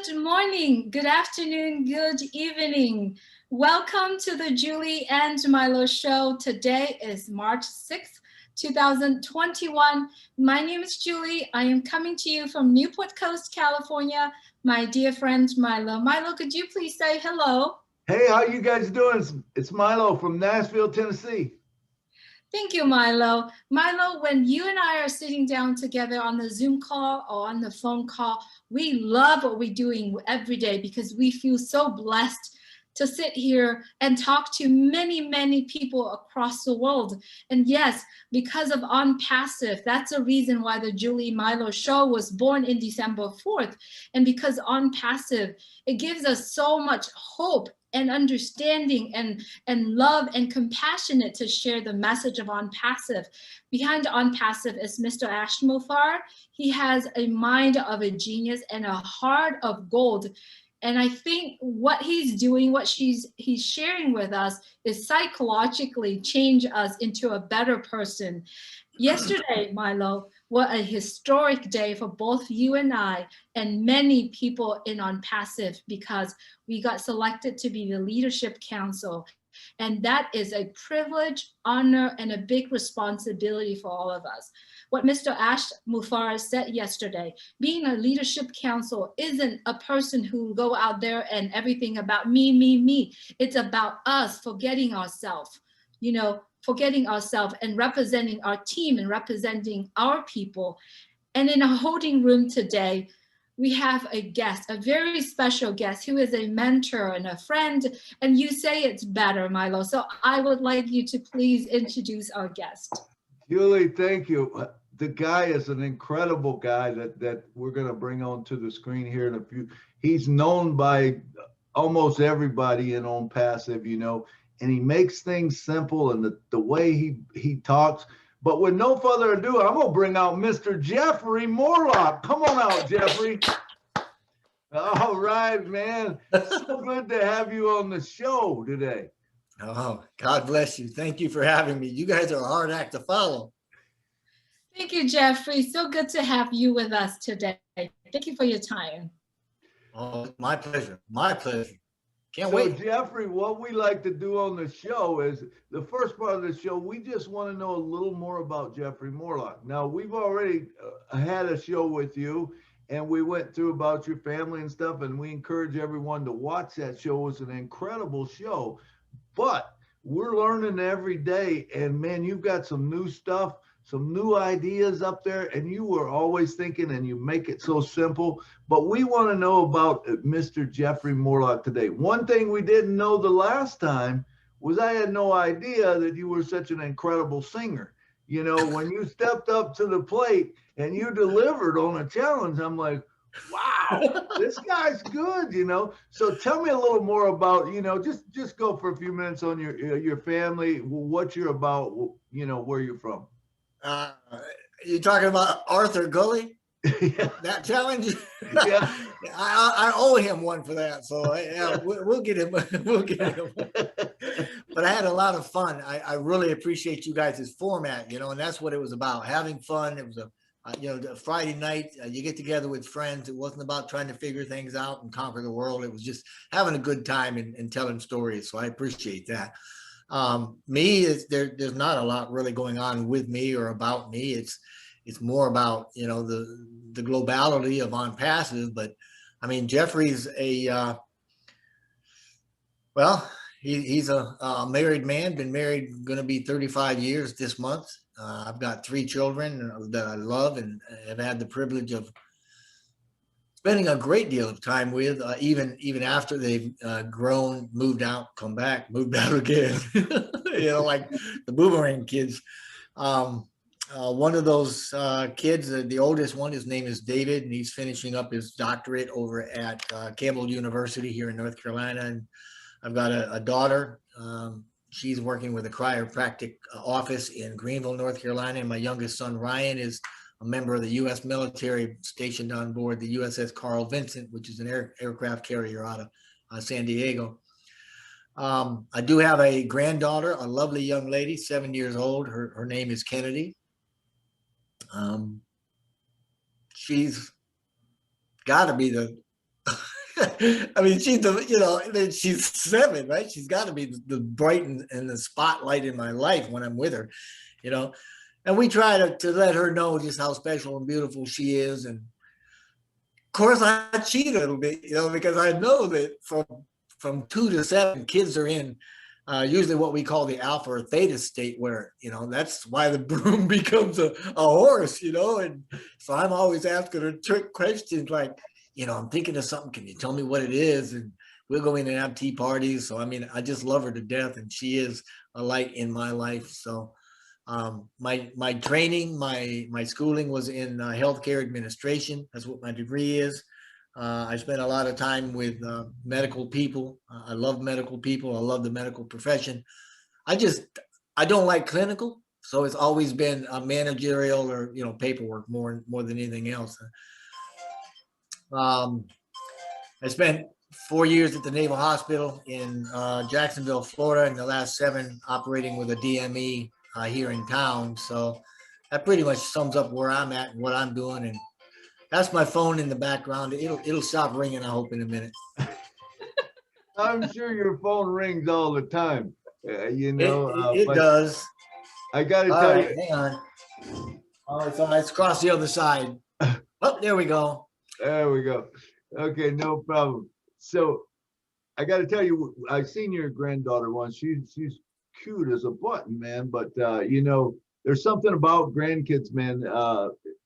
Good morning, good afternoon, good evening. Welcome to the Julie and Milo show. Today is March 6th, 2021. My name is Julie. I am coming to you from Newport Coast, California. My dear friend Milo. Milo, could you please say hello? Hey, how you guys doing? It's Milo from Nashville, Tennessee. Thank you, Milo. Milo, when you and I are sitting down together on the Zoom call or on the phone call, we love what we're doing every day because we feel so blessed to sit here and talk to many, many people across the world. And yes, because of Onpassive, that's a reason why the Julie Milo show was born in December 4th. And because Onpassive, it gives us so much hope and understanding and love and compassionate to share the message of Onpassive. Behind Onpassive is Mr. Ash Mofar. He has a mind of a genius and a heart of gold. And I think what he's doing, what he's sharing with us is psychologically change us into a better person. Yesterday, Milo, what a historic day for both you and I and many people in Onpassive because we got selected to be the Leadership Council. And that is a privilege, honor, and a big responsibility for all of us. What Mr. Ash Mufara said yesterday, being a leadership council isn't a person who go out there and everything about me, me, me. It's about us forgetting ourselves, forgetting ourselves and representing our team and representing our people. And in a holding room today, we have a guest, a very special guest who is a mentor and a friend. And you say it's better, Milo. So I would like you to please introduce our guest. Julie, thank you. The guy is an incredible guy that we're going to bring onto the screen here in a few. He's known by almost everybody in Onpassive, and he makes things simple and the way he talks. But with no further ado, I'm going to bring out Mr. Jeffery Morlock. Come on out, Jeffrey. All right, man. So good to have you on the show today. Oh, God bless you. Thank you for having me. You guys are a hard act to follow. Thank you, Jeffrey. So good to have you with us today. Thank you for your time. Oh, my pleasure. My pleasure. Can't so, wait. Jeffrey, what we like to do on the show is the first part of the show, we just want to know a little more about Jeffery Morlock. Now, we've already had a show with you, and we went through about your family and stuff, and we encourage everyone to watch that show. It's an incredible show, but we're learning every day, and man, you've got some new stuff, some new ideas up there, and you were always thinking, and you make it so simple. But we want to know about Mr. Jeffery Morlock today. One thing we didn't know the last time was I had no idea that you were such an incredible singer. When you stepped up to the plate and you delivered on a challenge, I'm like, wow, this guy's good, So tell me a little more about, just go for a few minutes on your family, what you're about, where you're from. You're talking about Arthur Gully? Yeah. That challenge? Yeah. I owe him one for that. So yeah, we'll get him. We'll get him. But I had a lot of fun. I really appreciate you guys' format, and that's what it was about, having fun. It was a Friday night, you get together with friends. It wasn't about trying to figure things out and conquer the world. It was just having a good time and telling stories. So I appreciate that. There's not a lot really going on with me or about me. It's more about, the globality of Onpassive. But I mean, Jeffrey's he's a married man, been married, going to be 35 years this month. I've got 3 children that I love and have had the privilege of spending a great deal of time with, even after they've grown, moved out, come back, moved out again, like the boomerang kids. One of those kids, the oldest one, his name is David, and he's finishing up his doctorate over at Campbell University here in North Carolina. And I've got a daughter. She's working with a chiropractic office in Greenville, North Carolina. And my youngest son, Ryan, is a member of the U.S. military stationed on board the USS Carl Vinson, which is an aircraft carrier out of San Diego. I do have a granddaughter, a lovely young lady, 7 years old. Her name is Kennedy. She's got to be I mean, she's the, you know, she's 7, right? She's got to be the bright and the spotlight in my life when I'm with her, you know. And we try to let her know just how special and beautiful she is. And of course, I cheat a little bit, you know, because I know that from 2 to 7, kids are in usually what we call the alpha or theta state, where, you know, that's why the broom becomes a horse, you know. And so I'm always asking her trick questions like, you know, I'm thinking of something. Can you tell me what it is? And we'll go in and have tea parties. So, I mean, I just love her to death, and she is a light in my life. So my training, my schooling was in healthcare administration. That's what my degree is. I spent a lot of time with medical people. I love medical people. I love the medical profession. I don't like clinical, so it's always been a managerial or, you know, paperwork more than anything else. I spent 4 years at the Naval Hospital in Jacksonville, Florida, and the last 7 operating with a DME here in town. So that pretty much sums up where I'm at and what I'm doing. And that's my phone in the background. It'll stop ringing, I hope, in a minute. I'm sure your phone rings all the time. You know, it does. I got to All tell right, you. hang on. All right, so let's cross the other side. Oh, there we go. There we go. Okay, no problem. So I got to tell you, I've seen your granddaughter once. She's cute as a button, man. But you know, there's something about grandkids, man.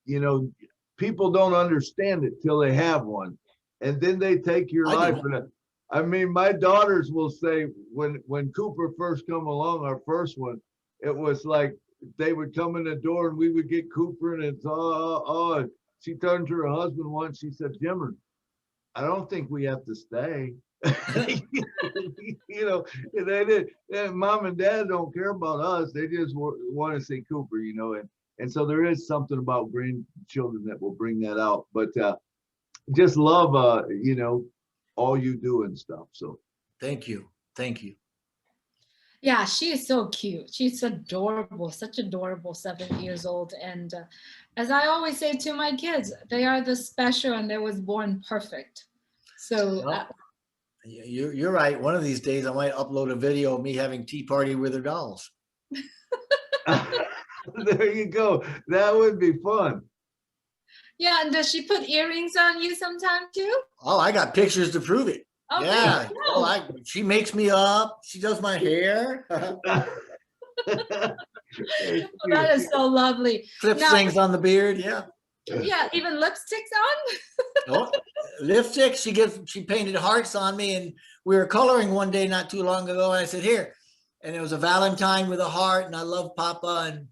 You know, people don't understand it till they have one, and then they take your life. And I mean, my daughters will say when Cooper first come along, our first one, it was like they would come in the door and we would get Cooper, and it's oh. She turned to her husband once. She said, "Jimmer, I don't think we have to stay." You know, they did. Mom and Dad don't care about us. They just want to see Cooper, you know. And so there is something about grandchildren that will bring that out. But just love, you know, all you do and stuff. So thank you. Yeah, she is so cute. She's adorable, such adorable 7 years old. And as I always say to my kids, they are the special and they was born perfect. So well, you're right. One of these days I might upload a video of me having tea party with her dolls. there you go. That would be fun. Yeah, and does she put earrings on you sometime too? Oh, I got pictures to prove it. Oh, yeah. Oh, she makes me up. She does my hair. That is so lovely. Clips things on the beard. Yeah. Yeah, even lipsticks on. Oh, lipstick. She painted hearts on me, and we were coloring one day not too long ago. And I said, "Here," and it was a Valentine with a heart, and I love Papa, and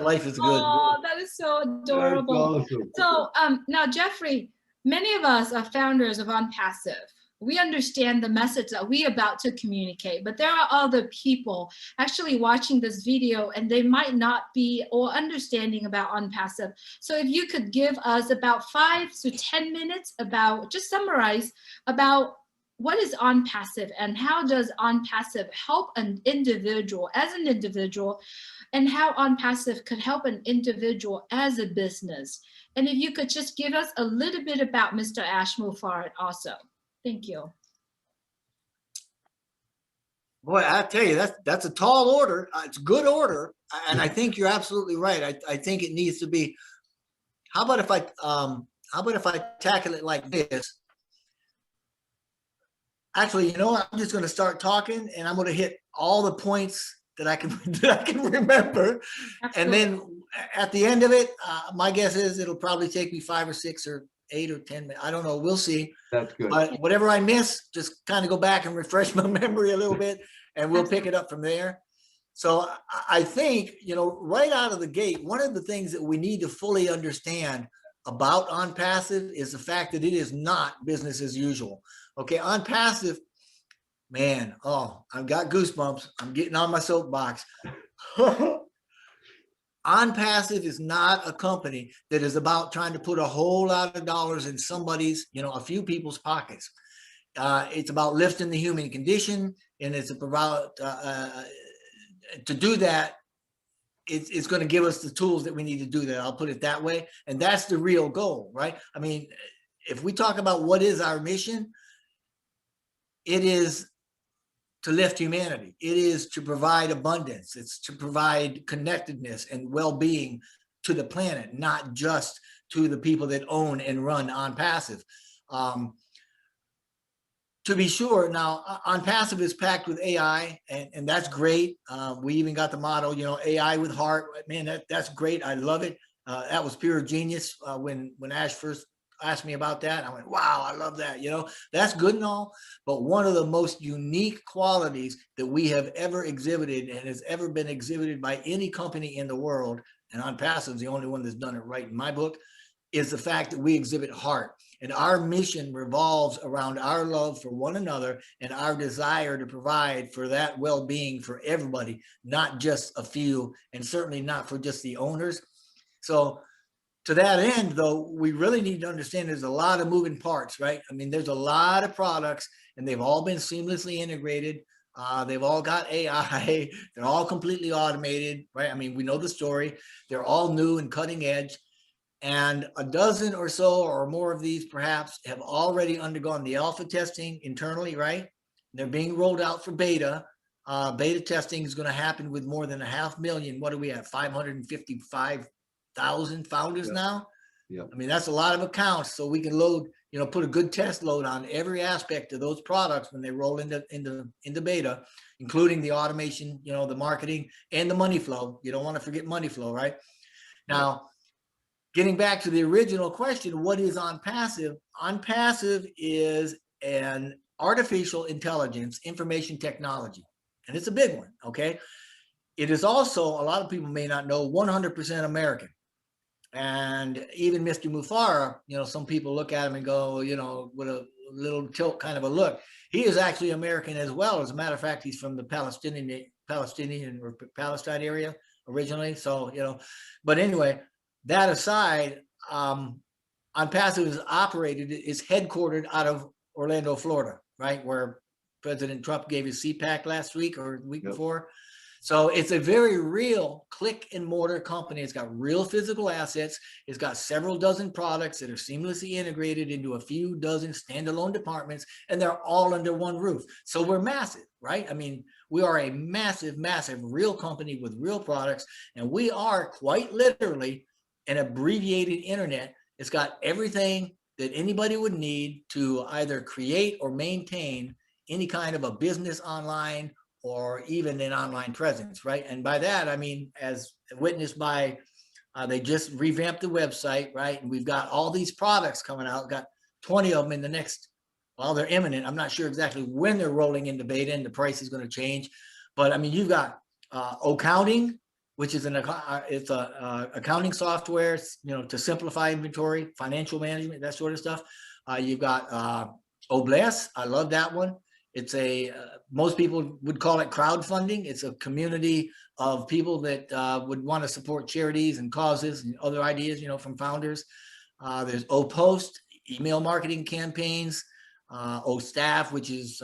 life is good. Oh, that is so adorable. Awesome. So now, Jeffrey, many of us are founders of Onpassive. We understand the message that we're about to communicate, but there are other people actually watching this video and they might not be or understanding about Onpassive. So if you could give us about 5 to 10 minutes about, just summarize about what is Onpassive and how does Onpassive help an individual as an individual, and how Onpassive could help an individual as a business. And if you could just give us a little bit about Mr. Ashmufard also. Thank you. Boy, I tell you, that's a tall order. It's a good order, and I think you're absolutely right. I think it needs to be. How about if I tackle it like this? Actually, you know what? I'm just going to start talking, and I'm going to hit all the points that I can remember, absolutely. And then at the end of it, my guess is it'll probably take me 5 or 6 or 8 or 10 minutes. I don't know. We'll see. That's good. But whatever I miss, just kind of go back and refresh my memory a little bit, and we'll pick it up from there. So I think, you know, right out of the gate, one of the things that we need to fully understand about Onpassive is the fact that it is not business as usual. Okay, Onpassive, man, oh, I've got goosebumps. I'm getting on my soapbox. Onpassive is not a company that is about trying to put a whole lot of dollars in somebody's, you know, a few people's pockets. It's about lifting the human condition, and it's about to do that. It's going to give us the tools that we need to do that. I'll put it that way, and that's the real goal, right? I mean, if we talk about what is our mission, it is to lift humanity. It is to provide abundance. It's to provide connectedness and well-being to the planet, not just to the people that own and run Onpassive. To be sure, now Onpassive is packed with AI, and that's great. We even got the motto, you know, AI with heart. Man, that's great. I love it. That was pure genius when Ash first asked me about that. I went, wow, I love that. You know, that's good and all, but one of the most unique qualities that we have ever exhibited and has ever been exhibited by any company in the world, and Onpassive is the only one that's done it right in my book, is the fact that we exhibit heart. And our mission revolves around our love for one another and our desire to provide for that well-being for everybody, not just a few, and certainly not for just the owners. So to that end, though, we really need to understand there's a lot of moving parts, right? I mean, there's a lot of products and they've all been seamlessly integrated. They've all got AI. They're all completely automated, right? I mean, we know the story. They're all new and cutting edge. And a dozen or so or more of these perhaps have already undergone the alpha testing internally, right? They're being rolled out for beta. Beta testing is going to happen with more than 500,000. What do we have? 555,000 founders now. Yeah. I mean, that's a lot of accounts. So we can load, you know, put a good test load on every aspect of those products when they roll into beta, including the automation, you know, the marketing and the money flow. You don't want to forget money flow, right? Now, getting back to the original question, what is Onpassive? Onpassive is an artificial intelligence information technology, and it's a big one, okay? It is also, a lot of people may not know, 100% American. And even Mr. Mufara, you know, some people look at him and go, you know, with a little tilt kind of a look. He is actually American as well. As a matter of fact, he's from the Palestinian or Palestine area originally. So, you know, but anyway, that aside, Onpassive is headquartered out of Orlando, Florida, right, where President Trump gave his CPAC last week or the week before. So it's a very real click and mortar company. It's got real physical assets. It's got several dozen products that are seamlessly integrated into a few dozen standalone departments, and they're all under one roof. So we're massive, right? I mean, we are a massive, massive real company with real products, and we are quite literally an abbreviated internet. It's got everything that anybody would need to either create or maintain any kind of a business online or even an online presence, right? And by that, I mean, as witnessed by, they just revamped the website, right? And we've got all these products coming out, got 20 of them in the next, well, they're imminent. I'm not sure exactly when they're rolling into beta and the price is going to change. But I mean, you've got accounting, which is accounting software, you know, to simplify inventory, financial management, that sort of stuff. You've got Obless. I love that one. It's most people would call it crowdfunding. It's a community of people that would want to support charities and causes and other ideas, you know, from founders. There's Post, email marketing campaigns. Staff, which is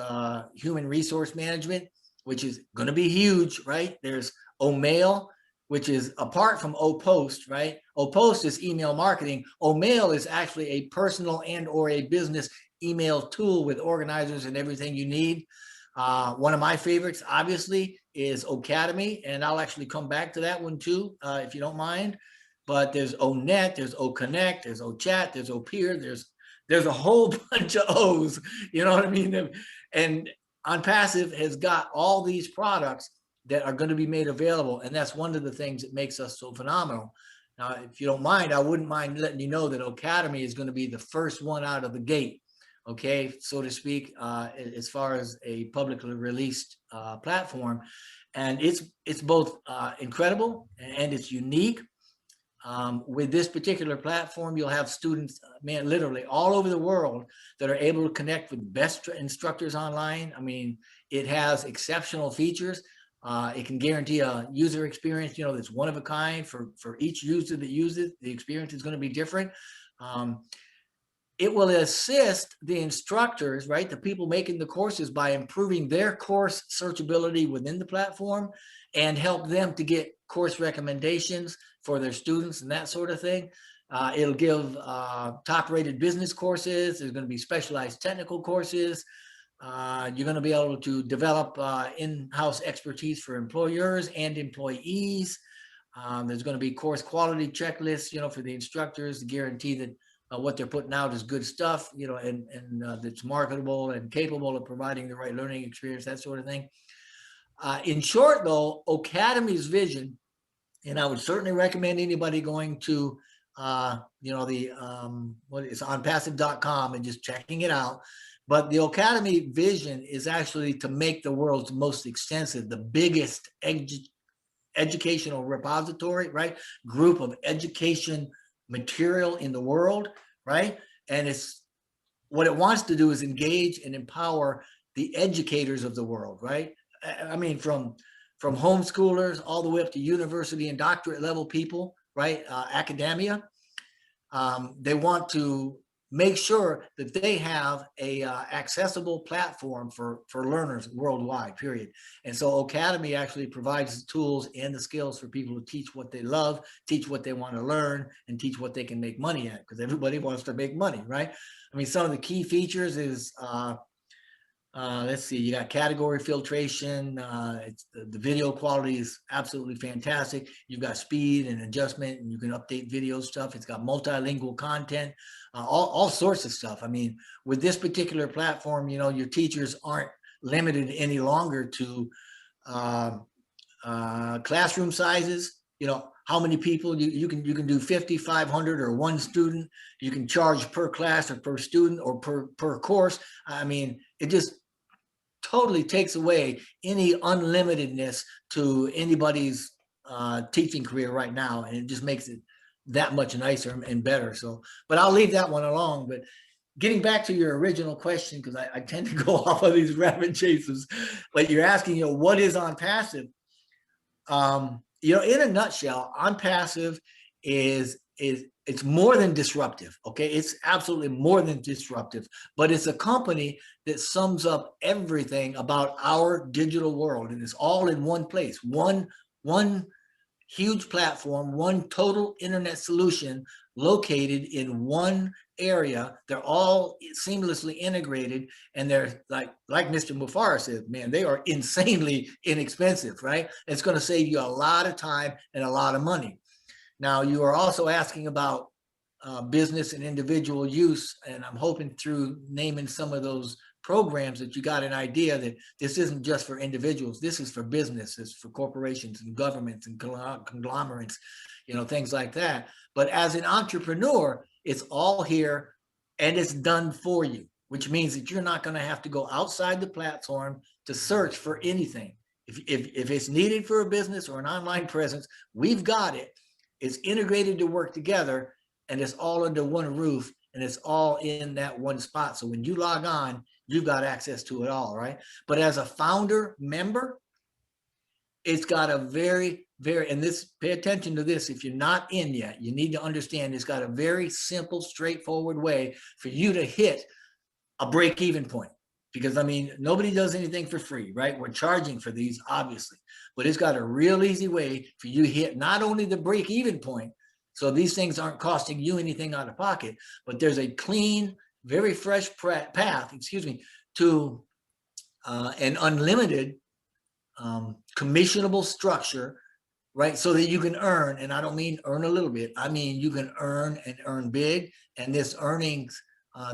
human resource management, which is going to be huge, right? There's Mail, which is apart from Post, right? Post is email marketing. Mail is actually a personal and or a business email tool with organizers and everything you need. One of my favorites, obviously, is Academy, and I'll actually come back to that one too, if you don't mind. But there's Net, there's Connect, there's Chat, there's Peer, there's a whole bunch of O's, you know what I mean? And Onpassive has got all these products that are going to be made available, and that's one of the things that makes us so phenomenal. Now, if you don't mind, I wouldn't mind letting you know that Academy is going to be the first one out of the gate, okay, so to speak, as far as a publicly released platform. And it's both incredible and it's unique. With this particular platform, you'll have students, man, literally all over the world that are able to connect with best instructors online. I mean, it has exceptional features. It can guarantee a user experience, you know, that's one of a kind for each user that uses it. The experience is going to be different. It will assist the instructors, right, the people making the courses, by improving their course searchability within the platform and help them to get course recommendations for their students and that sort of thing. It'll give top-rated business courses. There's going to be specialized technical courses. You're going to be able to develop in-house expertise for employers and employees. There's going to be course quality checklists, for the instructors to guarantee that what they're putting out is good stuff, and that's marketable and capable of providing the right learning experience, that sort of thing. In short, though, Academy's vision, and I would certainly recommend anybody going to, it's onpassive.com and just checking it out. But the Academy vision is actually to make the world's most extensive, the biggest educational repository, right? Group of education material in the world, right? And it's what it wants to do is engage and empower the educators of the world, right? I mean, from homeschoolers all the way up to university and doctorate level people, right? Academia. They want to make sure that they have a accessible platform for learners worldwide, period. And so Academy actually provides the tools and the skills for people to teach what they love, teach what they want to learn, and teach what they can make money at, because everybody wants to make money, right? I mean, some of the key features is, let's see, you got category filtration. The video quality is absolutely fantastic. You've got speed and adjustment, and you can update video stuff. It's got multilingual content, all sorts of stuff. I mean, with this particular platform, your teachers aren't limited any longer to classroom sizes. How many people you can do 50, 500, or one student. You can charge per class or per student or per course. I mean, it just totally takes away any unlimitedness to anybody's teaching career right now, and it just makes it that much nicer and better. So, but I'll leave that one alone. But getting back to your original question, because I tend to go off of these rabbit chases, but you're asking, what is Onpassive? In a nutshell, Onpassive is it's more than disruptive. Okay, it's absolutely more than disruptive, but it's a company that sums up everything about our digital world, and it's all in one place, one huge platform, one total internet solution located in one area. They're all seamlessly integrated, and they're like Mr. Mufara said, man, they are insanely inexpensive, right? It's going to save you a lot of time and a lot of money. Now, you are also asking about business and individual use, and I'm hoping through naming some of those programs that you got an idea that this isn't just for individuals. This is for businesses, for corporations and governments and conglomerates, things like that. But as an entrepreneur, it's all here and it's done for you, which means that you're not going to have to go outside the platform to search for anything. If it's needed for a business or an online presence, we've got it. It's integrated to work together, and it's all under one roof, and it's all in that one spot. So when you log on, you've got access to it all, right? But as a founder member, it's got a very, and pay attention to this. If you're not in yet, you need to understand it's got a very simple, straightforward way for you to hit a break-even point. Because, I mean, nobody does anything for free, right? We're charging for these, obviously. But it's got a real easy way for you to hit not only the break-even point, so these things aren't costing you anything out of pocket, but there's a clean, very fresh path, to an unlimited commissionable structure, right? So that you can earn, and I don't mean earn a little bit, I mean you can earn and earn big, and this earnings,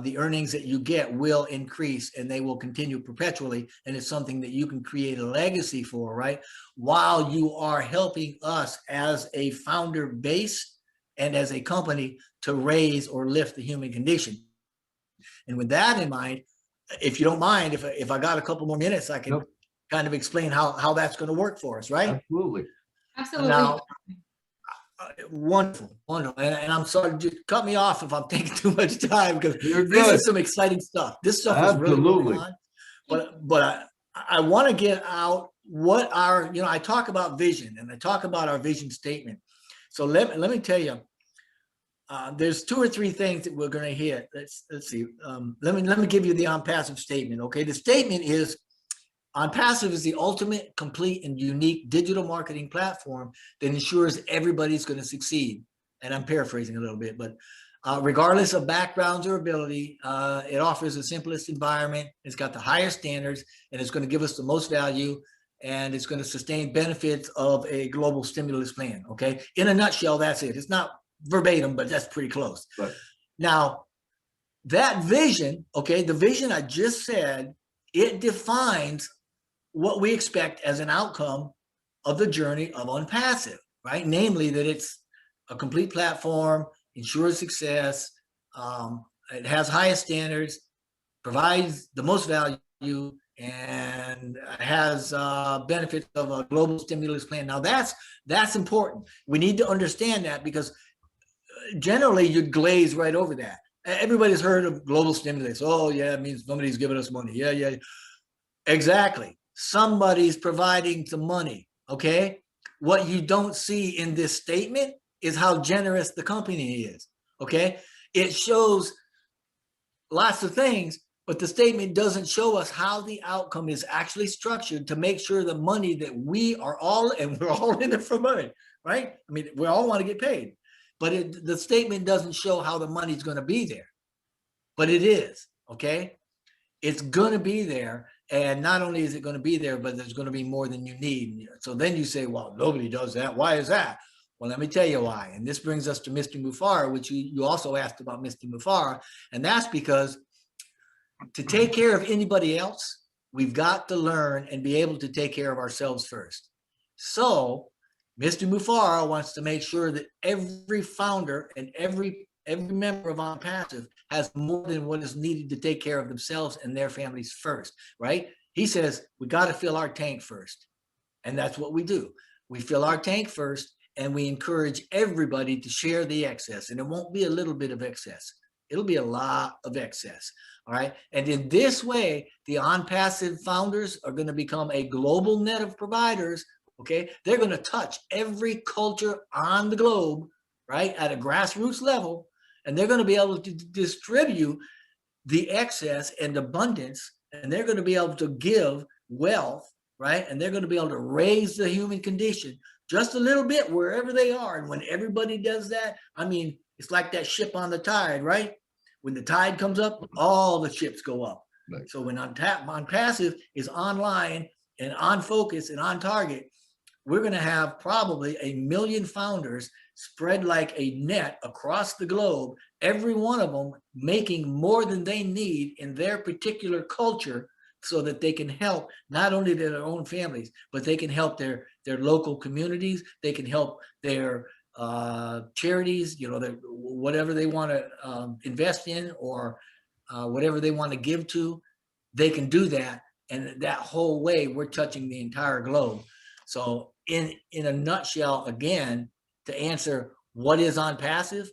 the earnings that you get will increase, and they will continue perpetually, and it's something that you can create a legacy for, right? While you are helping us as a founder base and as a company to raise or lift the human condition. And with that in mind, if you don't mind, if I got a couple more minutes, I can kind of explain how that's going to work for us, right? Absolutely. Now, wonderful. And I'm sorry, just cut me off if I'm taking too much time, because this is some exciting stuff. This stuff is really going on. But I want to get out what our, I talk about vision, and I talk about our vision statement. So let me tell you, there's 2 or 3 things that we're going to hit. Let's see. Let me give you the Onpassive statement. Okay, the statement is, Onpassive is the ultimate, complete, and unique digital marketing platform that ensures everybody's going to succeed. And I'm paraphrasing a little bit, but regardless of backgrounds or ability. It offers the simplest environment. It's got the highest standards, and it's going to give us the most value, and it's going to sustain benefits of a global stimulus plan. Okay, in a nutshell, that's it. It's not verbatim, but that's pretty close. Right. Now, that vision, okay, the vision I just said, it defines what we expect as an outcome of the journey of Onpassive, right? Namely, that it's a complete platform, ensures success, it has highest standards, provides the most value, and has benefits of a global stimulus plan. Now that's important. We need to understand that, because generally you'd glaze right over that. Everybody's heard of global stimulus. Oh yeah, it means somebody's giving us money. Yeah. Exactly. Somebody's providing the money, okay? What you don't see in this statement is how generous the company is, okay? It shows lots of things, but the statement doesn't show us how the outcome is actually structured to make sure the money that we are all, and we're all in it for money, right? I mean, we all want to get paid, but the statement doesn't show how the money's going to be there, but it is, okay? It's going to be there. And not only is it going to be there, but there's going to be more than you need. So then you say, well, nobody does that. Why is that? Well, let me tell you why. And this brings us to Mr. Mufara, which you also asked about Mr. Mufara. And that's because to take care of anybody else, we've got to learn and be able to take care of ourselves first. So Mr. Mufara wants to make sure that every founder and every member of Onpassive has more than what is needed to take care of themselves and their families first, right? He says, we got to fill our tank first. And that's what we do. We fill our tank first, and we encourage everybody to share the excess. And it won't be a little bit of excess. It'll be a lot of excess, all right? And in this way, the Onpassive founders are going to become a global net of providers, okay? They're going to touch every culture on the globe, right, at a grassroots level. And they're going to be able to distribute the excess and abundance, and they're going to be able to give wealth, right? And they're going to be able to raise the human condition just a little bit wherever they are. And when everybody does that, I mean, it's like that ship on the tide, right? When the tide comes up, all the ships go up. Right. So when Onpassive is online and on focus and on target, we're going to have probably 1 million founders spread like a net across the globe, every one of them making more than they need in their particular culture, so that they can help not only their own families, but they can help their local communities. They can help their charities, you know, whatever they want to invest in, or whatever they want to give to, they can do that. And that whole way, we're touching the entire globe. So in a nutshell, again, to answer what is Onpassive,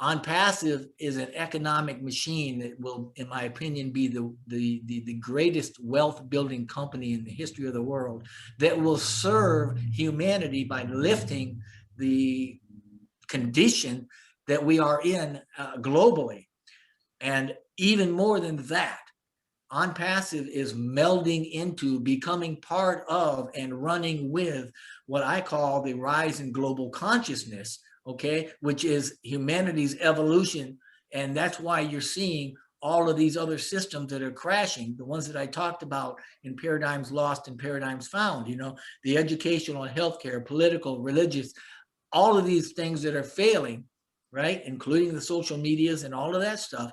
Onpassive is an economic machine that will, in my opinion, be the greatest wealth building company in the history of the world, that will serve humanity by lifting the condition that we are in globally. And even more than that, Onpassive is melding into, becoming part of, and running with what I call the rise in global consciousness, okay, which is humanity's evolution. And that's why you're seeing all of these other systems that are crashing, the ones that I talked about in Paradigms Lost and Paradigms Found, you know, the educational, healthcare, political, religious, all of these things that are failing, right, including the social medias and all of that stuff.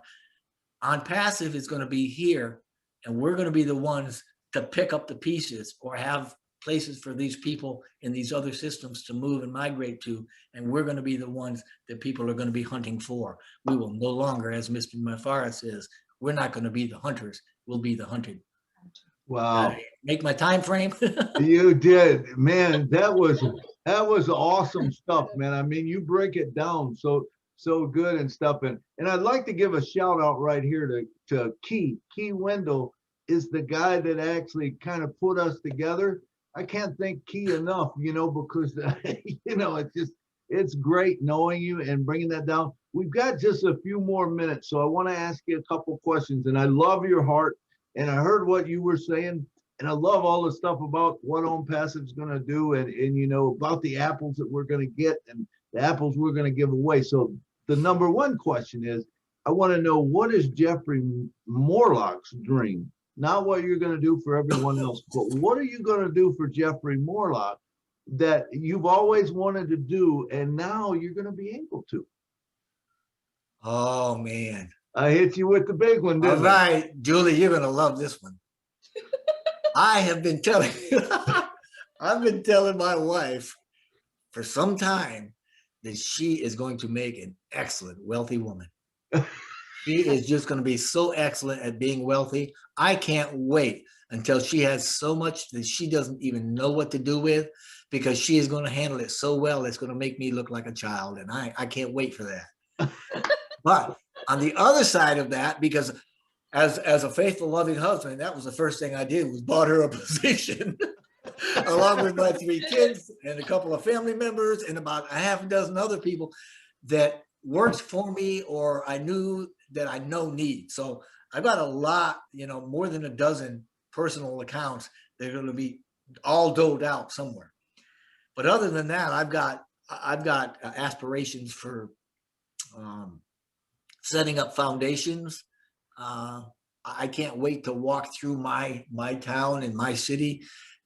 Onpassive is going to be here, and we're going to be the ones to pick up the pieces, or have places for these people in these other systems to move and migrate to. And we're going to be the ones that people are going to be hunting for. We will no longer, as Mr. Mufara says, we're not going to be the hunters. We'll be the hunted. Wow. Make my time frame. You did, man. That was awesome stuff, man. I mean, you break it down so good and stuff. And I'd like to give a shout out right here to Key Wendell. Is the guy that actually kind of put us together. I can't thank Key enough, you know, because you know, it's great knowing you and bringing that down. We've got just a few more minutes, so I want to ask you a couple questions. And I love your heart, and I heard what you were saying, and I love all the stuff about what Onpassive is going to do, and you know, about the apples that we're going to get and the apples we're going to give away. So the number one question is, I want to know, what is Jeffery Morlock's dream? Not what you're going to do for everyone else, but what are you going to do for Jeffery Morlock that you've always wanted to do, and now you're going to be able to? Oh, man. I hit you with the big one, All didn't I? right, Julie, you're going to love this one. I have been telling I've been telling my wife for some time that she is going to make an excellent, wealthy woman. She is just going to be so excellent at being wealthy. I can't wait until she has so much that she doesn't even know what to do with, because she is going to handle it so well. It's going to make me look like a child. And I can't wait for that. But on the other side of that, because as a faithful, loving husband, that was the first thing I did, was bought her a position along with my 3 kids and a couple of family members and about a half a dozen other people that works for me, or I knew that I know need. So I've got a lot, more than a dozen personal accounts that are going to be all doled out somewhere. But other than that, I've got aspirations for setting up foundations. I can't wait to walk through my town and my city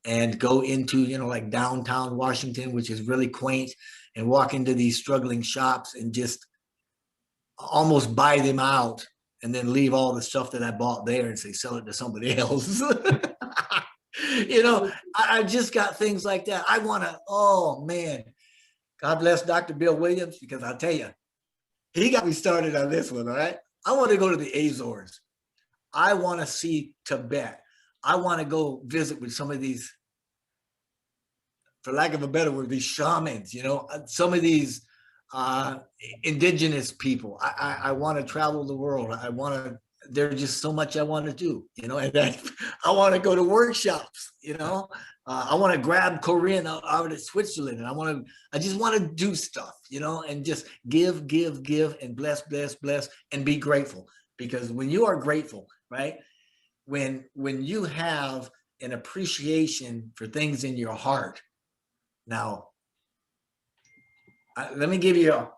and go into, like downtown Washington, which is really quaint, and walk into these struggling shops and just almost buy them out, and then leave all the stuff that I bought there and say, sell it to somebody else. I just got things like that. I want to, oh man, God bless Dr. Bill Williams, because I'll tell you, he got me started on this one, all right? I want to go to the Azores. I want to see Tibet. I want to go visit with some of these, for lack of a better word, these shamans, some of these indigenous people. I want to travel the world. There's just so much I want to do, and I want to go to workshops, I want to grab Corinne out of Switzerland, and I just want to do stuff, and just give, and bless, and be grateful. Because when you are grateful, right? When you have an appreciation for things in your heart. Now, let me give you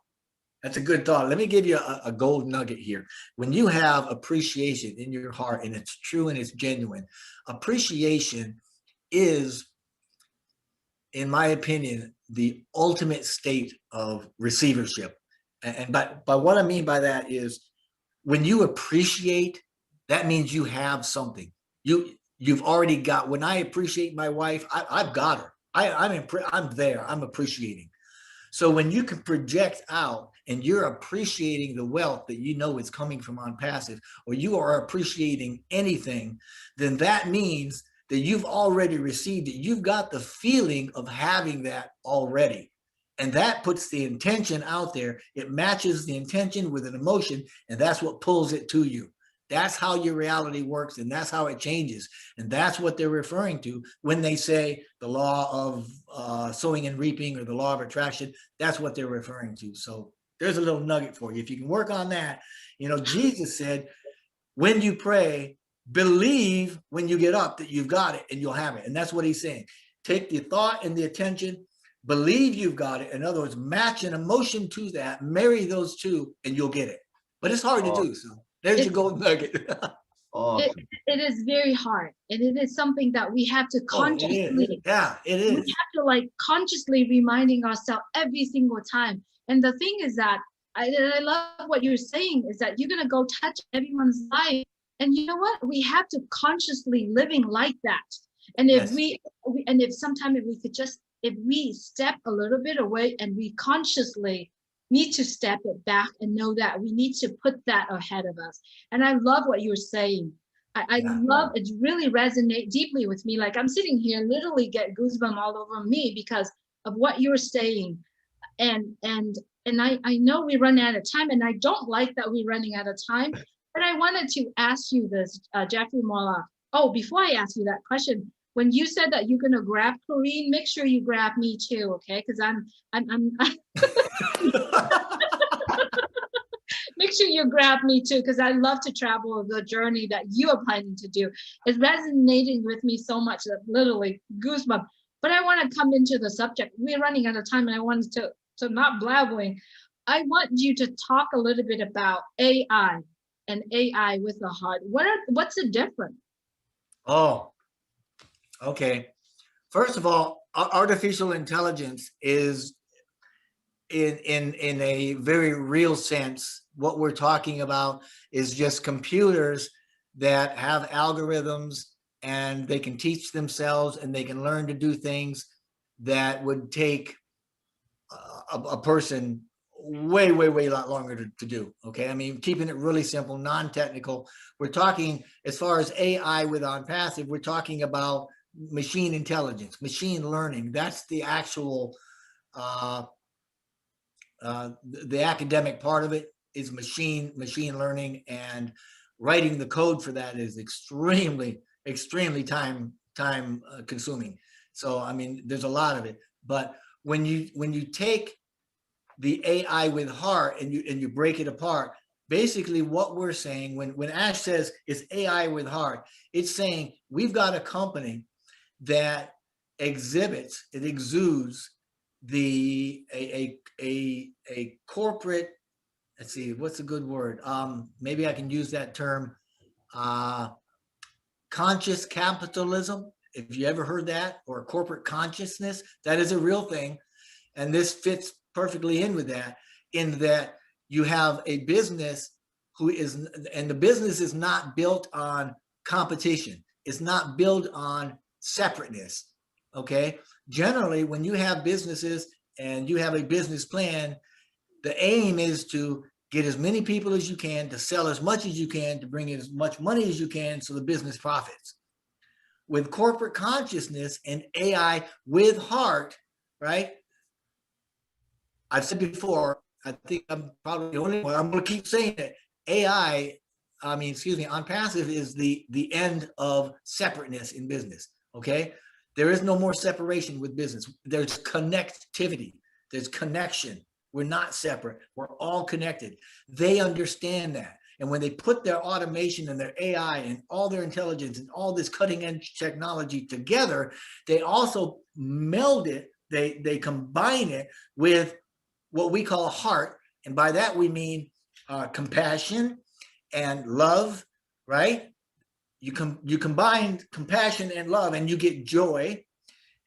that's a good thought. Let me give you a gold nugget here. When you have appreciation in your heart, and it's true and it's genuine, appreciation is, in my opinion, the ultimate state of receivership. And but what I mean by that is, when you appreciate, that means you have something. You've already got. When I appreciate my wife, I've got her. I'm there. I'm appreciating. So when you can project out and you're appreciating the wealth that is coming from Onpassive, or you are appreciating anything, then that means that you've already received it. You've got the feeling of having that already. And that puts the intention out there. It matches the intention with an emotion, and that's what pulls it to you. That's how your reality works, and that's how it changes. And that's what they're referring to when they say the law of sowing and reaping, or the law of attraction. That's what they're referring to. So there's a little nugget for you. If you can work on that, Jesus said, when you pray, believe when you get up that you've got it and you'll have it. And that's what he's saying. Take the thought and the attention, believe you've got it. In other words, match an emotion to that, marry those two, and you'll get it. But it's hard to do. So there's your golden nugget. Awesome. It is very hard, and it is something that we have to consciously. It is. We have to consciously reminding ourselves every single time. And the thing is that I love what you're saying, is that you're gonna go touch everyone's life, and you know what? We have to consciously living like that. And if if we step a little bit away and we consciously need to step it back and know that we need to put that ahead of us. And I love what you're saying. I love it. Really resonate deeply with me. Like I'm sitting here, literally get goosebumps all over me because of what you're saying. And I know we run out of time, and I don't like that we're running out of time. But I wanted to ask you this, Jeffery Morlock. Oh, before I ask you that question, when you said that you're gonna grab Corinne, make sure you grab me too, okay? Because I'm make sure you grab me too, because I love to travel the journey that you are planning to do. It's resonating with me so much that literally goosebumps. But I want to come into the subject. We're running out of time, and I wanted to not blabbering. I want you to talk a little bit about AI and AI with a heart. What's the difference? Oh, okay. First of all, artificial intelligence is in a very real sense, what we're talking about is just computers that have algorithms and they can teach themselves and they can learn to do things that would take a person way a lot longer to do. Okay, I mean, keeping it really simple, non-technical. We're talking, as far as AI with Onpassive, we're talking about machine intelligence, machine learning. That's the actual the academic part of it is machine learning, and writing the code for that is extremely time consuming. So I mean, there's a lot of it. But when you take the AI with heart and you break it apart, basically what we're saying, when Ash says it's AI with heart, it's saying we've got a company that exudes a corporate, let's see, what's a good word? Maybe I can use that term, conscious capitalism. If you ever heard that, or corporate consciousness, that is a real thing. And this fits perfectly in with that, in that you have a business and the business is not built on competition. It's not built on separateness. Okay. Generally, when you have businesses and you have a business plan, the aim is to get as many people as you can, to sell as much as you can, to bring in as much money as you can, so the business profits. With corporate consciousness and AI with heart, right? I've said before, I think I'm probably the only one, I'm going to keep saying it. Onpassive is the end of separateness in business. Okay. There is no more separation with business. There's connectivity. There's connection. We're not separate. We're all connected. They understand that. And when they put their automation and their AI and all their intelligence and all this cutting edge technology together, they also meld it. They combine it with what we call heart. And by that, we mean compassion and love, right? You combine compassion and love and you get joy.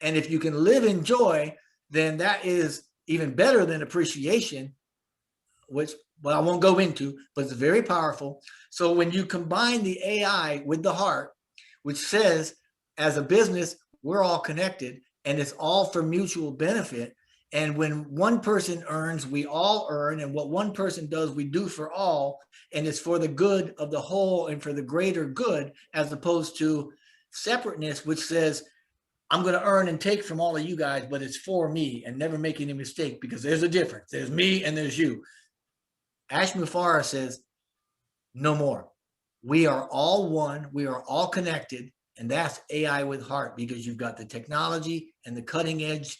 And if you can live in joy, then that is even better than appreciation, which, well, I won't go into, but it's very powerful. So when you combine the AI with the heart, which says, as a business, we're all connected and it's all for mutual benefit. And when one person earns, we all earn. And what one person does, we do for all. And it's for the good of the whole and for the greater good, as opposed to separateness, which says, I'm going to earn and take from all of you guys, but it's for me, and never make any mistake, because there's a difference. There's me and there's you. Ash Mufareh says, no more. We are all one. We are all connected. And that's AI with heart, because you've got the technology and the cutting edge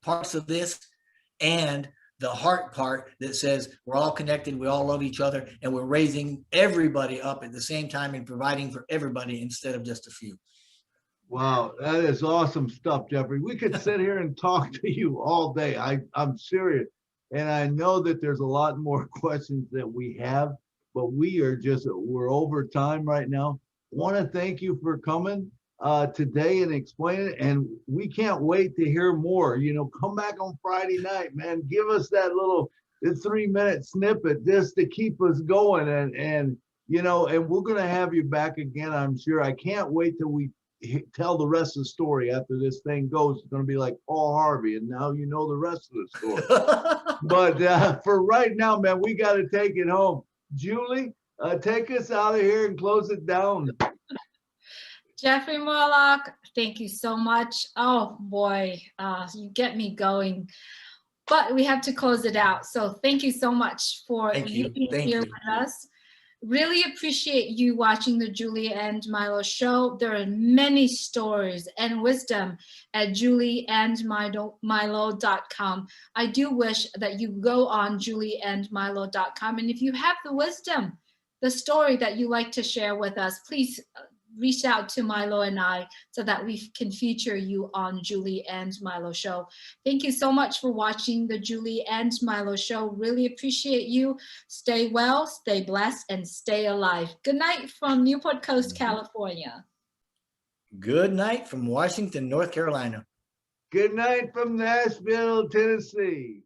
parts of this, and the heart part that says we're all connected, we all love each other, and we're raising everybody up at the same time and providing for everybody instead of just a few. Wow, that is awesome stuff, Jeffrey. We could sit here and talk to you all day. I'm serious. And I know that there's a lot more questions that we have, but we're over time right now. I want to thank you for coming today and explain it. And we can't wait to hear more. Come back on Friday night, man. Give us that little 3-minute snippet just to keep us going. And we're going to have you back again, I'm sure. I can't wait till we tell the rest of the story after this thing goes. It's going to be like Paul Harvey, and now you know the rest of the story. But for right now, man, we got to take it home. Julie, take us out of here and close it down. Jeffrey Morlock, thank you so much. Oh boy, you get me going. But we have to close it out. So thank you so much for being here with us. Really appreciate you watching the Julie and Milo show. There are many stories and wisdom at julieandmilo.com. I do wish that you go on julieandmilo.com. And if you have the wisdom, the story that you like to share with us, please reach out to Milo and I so that we can feature you on Julie and Milo show. Thank you so much for watching the Julie and Milo show. Really appreciate you. Stay well, stay blessed, and stay alive. Good night from Newport Coast, California. Good night from Washington, North Carolina. Good night from Nashville, Tennessee.